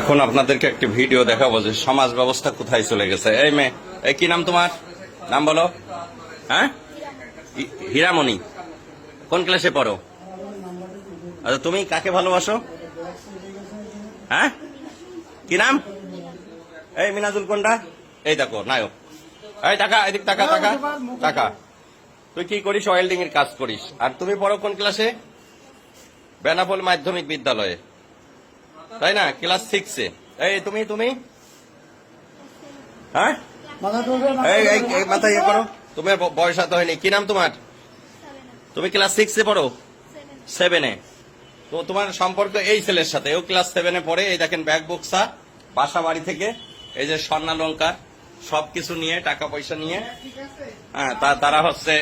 এখন আপনাদেরকে একটি ভিডিও দেখাবো যে সমাজ ব্যবস্থা কোথায় চলে গেছে। এই মেয়ে, এই কি নাম তোমার? নাম বলো। হ্যাঁ, হীরামণি। কোন ক্লাসে পড়ো? আচ্ছা, তুমি কাকে ভালোবাসো? হ্যাঁ, কি নাম? এই মিনাজুল কোনটা? এই দেখো নায়ক। এই টাকা, এদিক টাকা টাকা টাকা। তুই কি করিস? ওয়েল্ডিং এর কাজ করিস। আর তুমি পড়ো কোন ক্লাসে? বেনাপোল মাধ্যমিক বিদ্যালয়ে, তাই না? ক্লাস 6-এ। এই তুমি তুমি হ্যাঁ, এই মাথা ইয়ে করো। তোমার বয়স এত হয়নি। কি নাম তোমার? তুমি ক্লাস 6-এ পড়ো? 7-এ। তো তোমার সম্পর্ক এই ছেলের সাথে, ও ক্লাস 7-এ পড়ে। এই দেখেন ব্যাগ বক্সা, বাসা বাড়ি থেকে এই যে স্বর্ণালঙ্কার সবকিছু নিয়ে, টাকা পয়সা নিয়ে, হ্যাঁ তারা হচ্ছে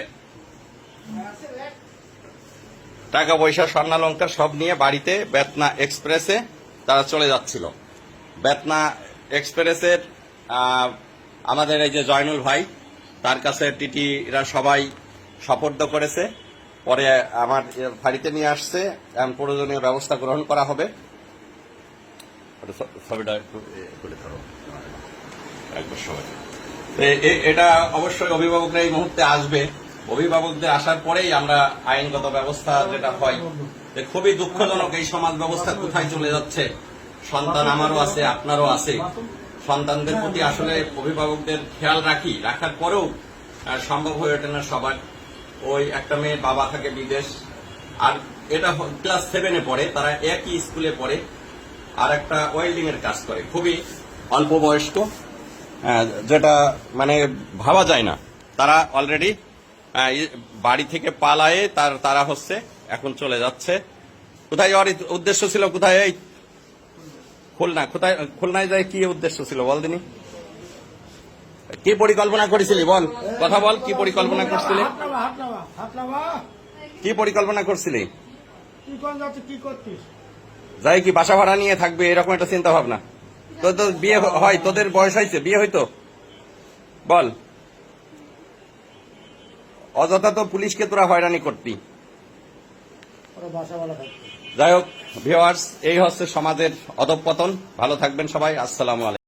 টাকা পয়সা স্বর্ণালঙ্কার সব নিয়ে বাড়িতে বেতনা এক্সপ্রেসে তারা চলে যাচ্ছিল। বেতনা এক্সপ্রেসের আমাদের এই যে জয়নুল ভাই, তার কাছে টিটিরা সবাই সোপর্দ করেছে। পরে আমার বাড়িতে নিয়ে আসছে, এমন প্রয়োজনীয় ব্যবস্থা গ্রহণ করা হবে। এটা অবশ্যই অভিভাবকরা এই মুহূর্তে আসবে। অভিভাবকদের আসার পরেই আমরা আইনগত ব্যবস্থা যেটা হয়। খুবই দুঃখজনক এই সমাজ ব্যবস্থা কোথায় চলে যাচ্ছে। সন্তান আমারও আছে, আপনারও আছে। সন্তানদের প্রতি আসলে অভিভাবকদের খেয়াল রাখার পরেও সম্ভব হয়ে ওঠে না সবার। ওই একটা মেয়ের বাবা থাকে বিদেশ, আর এটা ক্লাস 7-এ পড়ে, তারা একই স্কুলে পড়ে, আর একটা ওয়েল্ডিং এর কাজ করে, খুবই অল্প বয়স্ক, যেটা মানে ভাবা যায় না। তারা অলরেডি বাড়ি থেকে পালায়ে তারা হচ্ছে এখন চলে যাচ্ছে। কোথায় যাওয়ার উদ্দেশ্য ছিল? কোথায়? এই খুলনা। কোথায় খুলনায় যায়? কি উদ্দেশ্য ছিল বল দিনি? কি পরিকল্পনা করেছিলি বল, কথা বল। কি পরিকল্পনা করছিলি? কি পরিকল্পনা করছিলি? যাই কি বাসা ভাড়া নিয়ে থাকবে এরকম একটা চিন্তা ভাবনা? তো বিয়ে হয়? তোদের বয়স হয়েছে, বিয়ে হইতো? বল। অযথা তো পুলিশকে তোরা হয়রানি করতি। যাই হোক ভিউয়ার্স, এই হচ্ছে সমাজের অধঃপতন। ভালো থাকবেন সবাই। আসসালামু আলাইকুম।